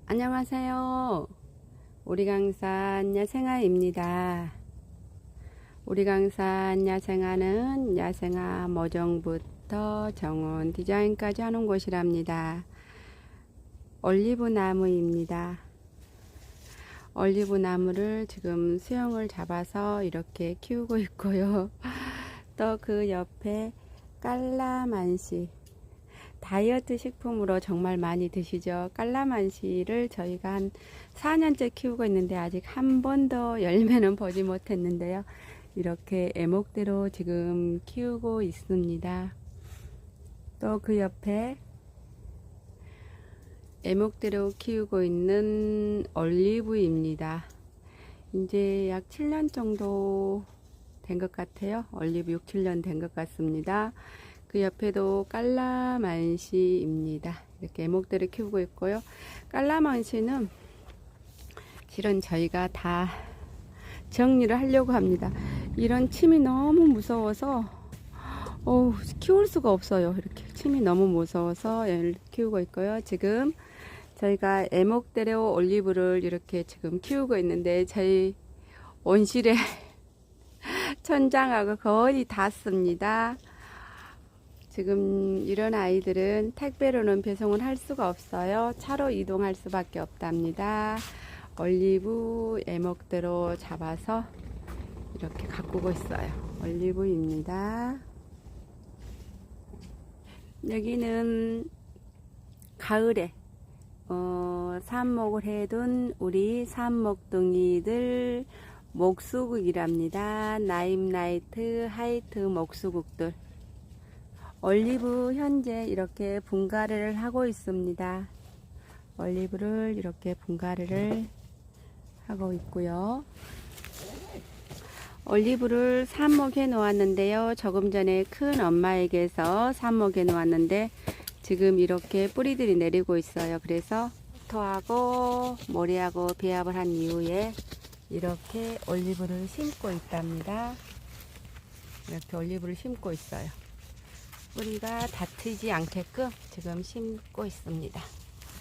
안녕하세요. 오리강산 야생아입니다. 오리강산 야생아는 야생아 모종부터 정원 디자인까지 하는 곳이랍니다. 올리브 나무입니다. 올리브 나무를 지금 수영을 잡아서 이렇게 키우고 있고요. 또 그 옆에 깔라만시, 다이어트 식품으로 정말 많이 드시죠. 깔라만시를 저희가 한 4년째 키우고 있는데 아직 한 번도 열매는 보지 못했는데요. 이렇게 애목대로 지금 키우고 있습니다. 또 그 옆에 애목대로 키우고 있는 올리브입니다. 이제 약 7년 정도 된 것 같아요. 올리브 6, 7년 된 것 같습니다. 그 옆에도 깔라만시입니다. 이렇게 애목대로 키우고 있고요. 깔라만시는 실은 저희가 다 정리를 하려고 합니다. 이런 침이 너무 무서워서 키울 수가 없어요. 이렇게 침이 너무 무서워서 얘를 키우고 있고요. 지금 저희가 애목대로 올리브를 이렇게 지금 키우고 있는데 저희 온실에 천장하고 거의 닿습니다. 지금 이런 아이들은 택배로는 배송을 할 수가 없어요. 차로 이동할 수밖에 없답니다. 올리브 애목대로 잡아서 이렇게 가꾸고 있어요. 올리브입니다. 여기는 가을에 삽목을 해둔 우리 삽목둥이들 목수국이랍니다. 나임라이트 하이트 목수국들. 올리브 현재 이렇게 분갈이를 하고 있습니다. 올리브를 이렇게 분갈이를 하고 있고요. 올리브를 삽목해 놓았는데요. 조금 전에 큰 엄마에게서 삽목해 놓았는데 지금 이렇게 뿌리들이 내리고 있어요. 그래서 토하고 모래하고 배합을 한 이후에 이렇게 올리브를 심고 있답니다. 이렇게 올리브를 심고 있어요. 뿌리가 닿지 않게끔 지금 심고 있습니다.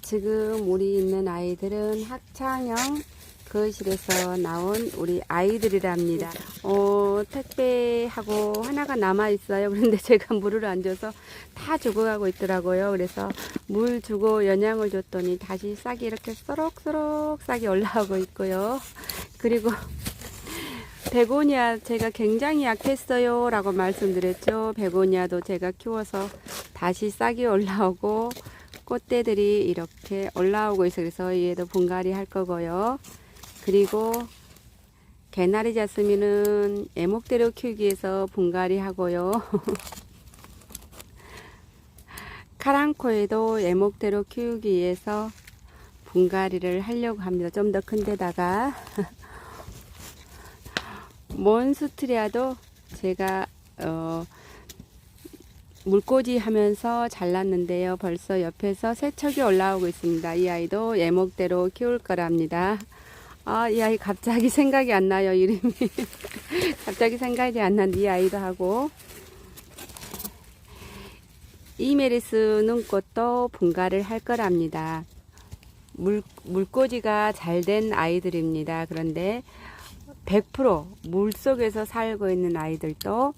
지금 우리 있는 아이들은 학창형 거실에서 나온 우리 아이들이랍니다. 택배하고 하나가 남아 있어요. 그런데 제가 물을 안 줘서 다 죽어가고 있더라고요. 그래서 물 주고 영양을 줬더니 다시 싹이 이렇게 쏘록쏘록 싹이 올라오고 있고요. 그리고 베고니아 제가 굉장히 약했어요 라고 말씀드렸죠. 베고니아도 제가 키워서 다시 싹이 올라오고 꽃대들이 이렇게 올라오고 있어요. 그래서 얘도 분갈이 할 거고요. 그리고 개나리 자스민은 애목대로 키우기 위해서 분갈이 하고요. 카랑코에도 애목대로 키우기 위해서 분갈이를 하려고 합니다. 좀 더 큰 데다가 몬스트리아도 제가 물꽂이 하면서 잘랐는데요. 벌써 옆에서 세척이 올라오고 있습니다. 이 아이도 애목대로 키울 거랍니다. 이 아이 갑자기 생각이 안 나요. 이름이 갑자기 생각이 안 나는데 이 아이도 하고 이메리스 눈꽃도 분갈이를 할 거랍니다. 물꽂이가 잘 된 아이들입니다. 그런데 100% 물속에서 살고 있는 아이들도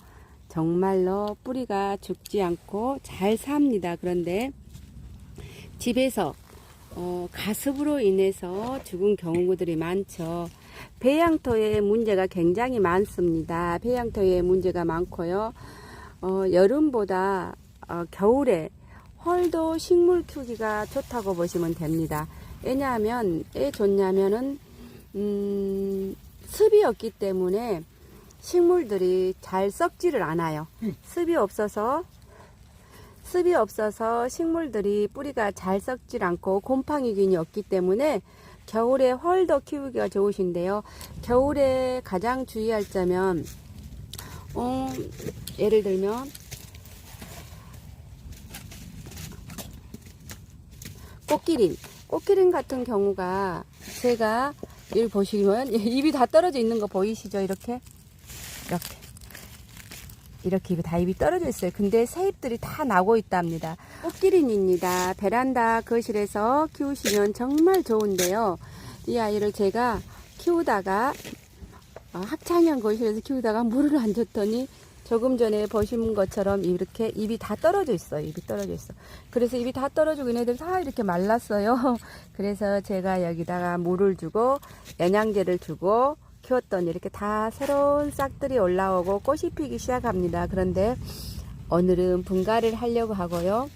정말로 뿌리가 죽지 않고 잘 삽니다. 그런데 집에서 가습으로 인해서 죽은 경우들이 많죠. 배양토에 문제가 굉장히 많습니다. 배양토에 문제가 많고요. 여름보다 겨울에 홀도 식물 키우기가 좋다고 보시면 됩니다. 왜냐하면 왜 좋냐면은 습이 없기 때문에 식물들이 잘 썩지를 않아요. 습이 없어서 식물들이 뿌리가 잘 썩질 않고 곰팡이균이 없기 때문에 겨울에 홀도 키우기가 좋으신데요. 겨울에 가장 주의할 점은 예를 들면 꽃기린 같은 경우가 제가 여기 보시면 입이 다 떨어져 있는 거 보이시죠? 이렇게 이렇게 다 잎이 떨어져 있어요. 근데 새 잎들이 다 나고 있답니다. 꽃기린입니다. 베란다 거실에서 키우시면 정말 좋은데요. 이 아이를 제가 키우다가 학창형 거실에서 키우다가 물을 안 줬더니 조금 전에 보신 것처럼 이렇게 잎이 다 떨어져 있어요. 잎이 떨어져 있어. 그래서 잎이 다 떨어지고 얘네들 다 이렇게 말랐어요. 그래서 제가 여기다가 물을 주고 영양제를 주고 키웠더니 이렇게 다 새로운 싹들이 올라오고 꽃이 피기 시작합니다. 그런데 오늘은 분갈이를 하려고 하고요.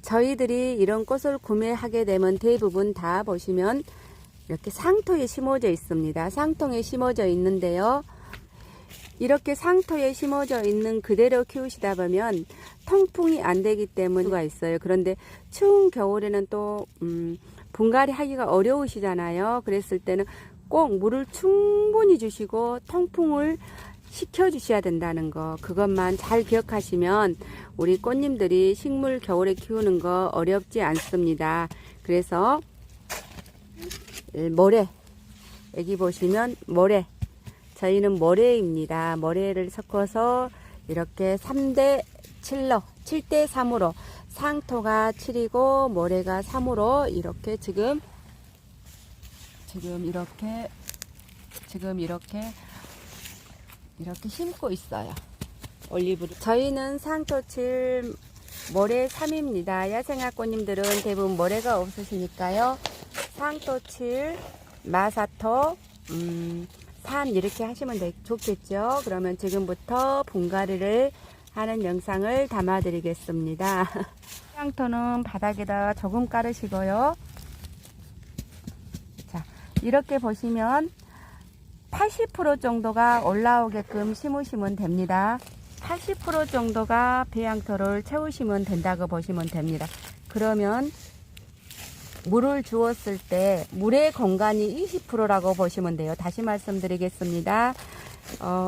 저희들이 이런 꽃을 구매하게 되면 대부분 다 보시면 이렇게 상토에 심어져 있습니다. 상통에 심어져 있는데요. 이렇게 상토에 심어져 있는 그대로 키우시다 보면 통풍이 안 되기 때문에 있어요. 그런데 추운 겨울에는 또 분갈이 하기가 어려우시잖아요. 그랬을 때는 꼭 물을 충분히 주시고 통풍을 시켜 주셔야 된다는 거, 그것만 잘 기억하시면 우리 꽃님들이 식물 겨울에 키우는 거 어렵지 않습니다. 그래서 모래, 여기 보시면 모래, 저희는 모래입니다. 모래를 섞어서 이렇게 3대 7로 7대 3으로 상토가 7이고 모래가 3으로 이렇게 지금 이렇게 심고 있어요. 올리브를. 저희는 상토 7, 모래 3입니다. 야생화꽃님들은 대부분 모래가 없으시니까요. 상토 7, 마사토 3 이렇게 하시면 좋겠죠. 그러면 지금부터 분갈이를 하는 영상을 담아 드리겠습니다. 상토는 바닥에다가 조금 깔으시고요. 자, 이렇게 보시면 80% 정도가 올라오게끔 심으시면 됩니다. 80% 정도가 배양토를 채우시면 된다고 보시면 됩니다. 그러면 물을 주었을 때 물의 공간이 20%라고 보시면 돼요. 다시 말씀드리겠습니다.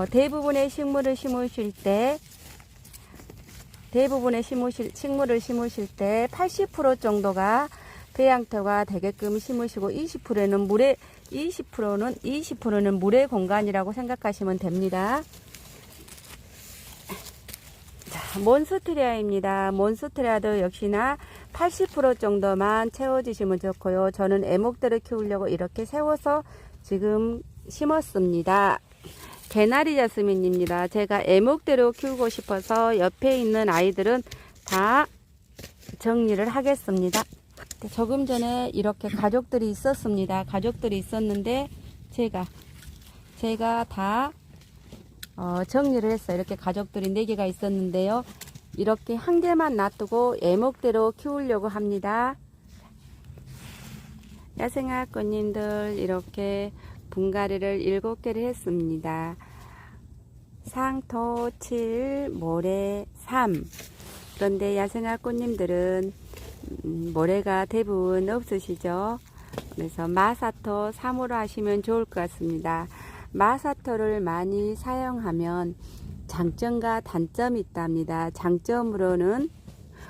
대부분의 식물을 심으실 때 식물을 심으실 때 80% 정도가 배양토가 되게끔 심으시고 20%는 물의 공간이라고 생각하시면 됩니다. 자, 몬스테리아입니다. 몬스테리아도 역시나 80% 정도만 채워주시면 좋고요. 저는 애목대로 키우려고 이렇게 세워서 지금 심었습니다. 개나리 자스민입니다. 제가 애목대로 키우고 싶어서 옆에 있는 아이들은 다 정리를 하겠습니다. 조금 전에 이렇게 가족들이 있었습니다. 가족들이 있었는데 제가 다 정리를 했어요. 이렇게 가족들이 4개가 있었는데요. 이렇게 한 개만 놔두고 애목대로 키우려고 합니다. 야생화 꽃님들 이렇게 분갈이를 7개를 했습니다. 상토 7, 모래 3. 그런데 야생화 꽃님들은 모래가 대부분 없으시죠. 그래서 마사토 3으로 하시면 좋을 것 같습니다. 마사토를 많이 사용하면 장점과 단점이 있답니다. 장점으로는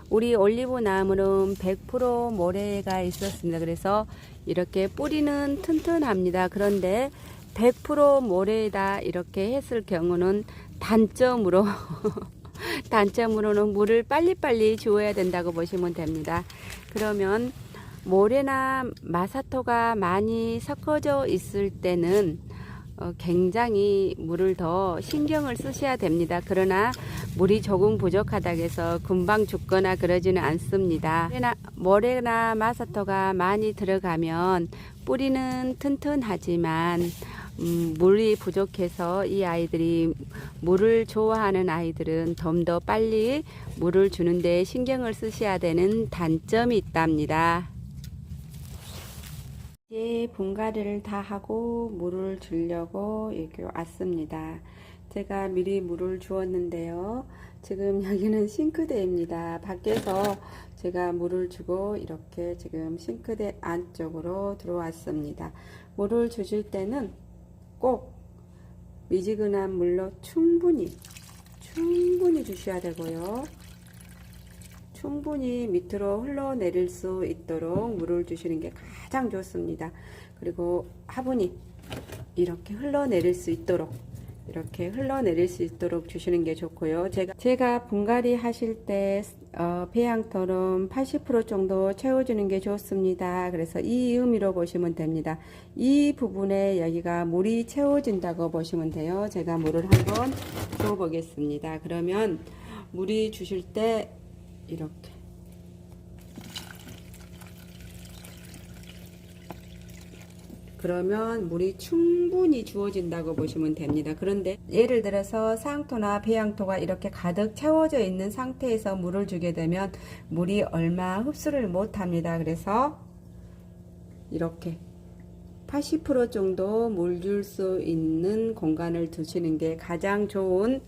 우리 올리브 나무는 100% 모래가 있었습니다. 그래서 이렇게 뿌리는 튼튼합니다. 그런데 100% 모래에다 이렇게 했을 경우는 단점으로는 물을 빨리빨리 주어야 된다고 보시면 됩니다. 그러면 모래나 마사토가 많이 섞어져 있을 때는 굉장히 물을 더 신경을 쓰셔야 됩니다. 그러나 물이 조금 부족하다고 해서 금방 죽거나 그러지는 않습니다. 모래나 마사토가 많이 들어가면 뿌리는 튼튼하지만 물이 부족해서 이 아이들이 물을 좋아하는 아이들은 좀 더 빨리 물을 주는데 신경을 쓰셔야 되는 단점이 있답니다. 이제 분갈이를 다 하고 물을 주려고 이렇게 왔습니다. 제가 미리 물을 주었는데요. 지금 여기는 싱크대입니다. 밖에서 제가 물을 주고 이렇게 지금 싱크대 안쪽으로 들어왔습니다. 물을 주실 때는 꼭 미지근한 물로 충분히 주셔야 되고요. 충분히 밑으로 흘러내릴 수 있도록 물을 주시는 게 가장 좋습니다. 그리고 화분이 이렇게 흘러내릴 수 있도록 이렇게 흘러내릴 수 있도록 주시는 게 좋고요. 제가 분갈이 하실 때 배양토는 80% 정도 채워주는 게 좋습니다. 그래서 이 의미로 보시면 됩니다. 이 부분에 여기가 물이 채워진다고 보시면 돼요. 제가 물을 한번 줘 보겠습니다. 그러면 물이 주실 때 이렇게 그러면 물이 충분히 주어진다고 보시면 됩니다. 그런데 예를 들어서 상토나 배양토가 이렇게 가득 채워져 있는 상태에서 물을 주게 되면 물이 얼마 흡수를 못합니다. 그래서 이렇게 80% 정도 물 줄 수 있는 공간을 두시는 게 가장 좋은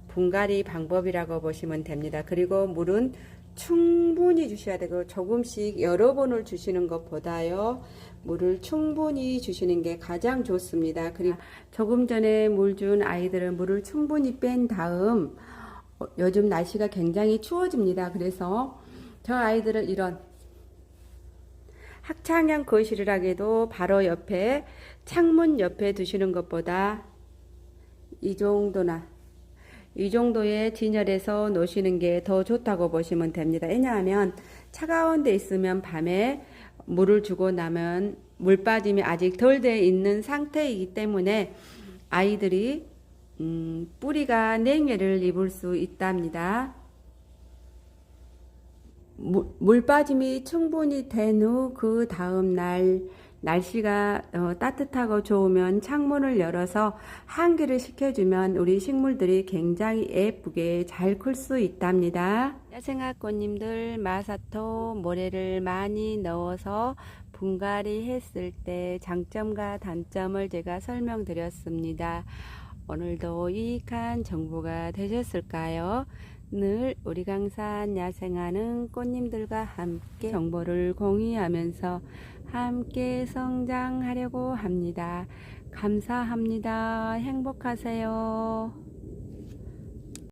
분갈이 방법이라고 보시면 됩니다. 그리고 물은 충분히 주셔야 되고 조금씩 여러 번을 주시는 것보다요 물을 충분히 주시는 게 가장 좋습니다. 그리고 조금 전에 물 준 아이들은 물을 충분히 뺀 다음 요즘 날씨가 굉장히 추워집니다. 그래서 저 아이들을 이런 학창형 거실이라도 바로 옆에 창문 옆에 두시는 것보다 이 정도의 진열해서 놓으시는 게 더 좋다고 보시면 됩니다. 왜냐하면 차가운 데 있으면 밤에 물을 주고 나면 물 빠짐이 아직 덜 돼 있는 상태이기 때문에 아이들이 뿌리가 냉해를 입을 수 있답니다. 물 빠짐이 충분히 된 후 그 다음 날 날씨가 따뜻하고 좋으면 창문을 열어서 환기를 시켜주면 우리 식물들이 굉장히 예쁘게 잘 클 수 있답니다. 야생화 꽃님들 마사토 모래를 많이 넣어서 분갈이 했을 때 장점과 단점을 제가 설명드렸습니다. 오늘도 유익한 정보가 되셨을까요? 늘 우리 강산 야생하는 꽃님들과 함께 정보를 공유하면서 함께 성장하려고 합니다. 감사합니다. 행복하세요.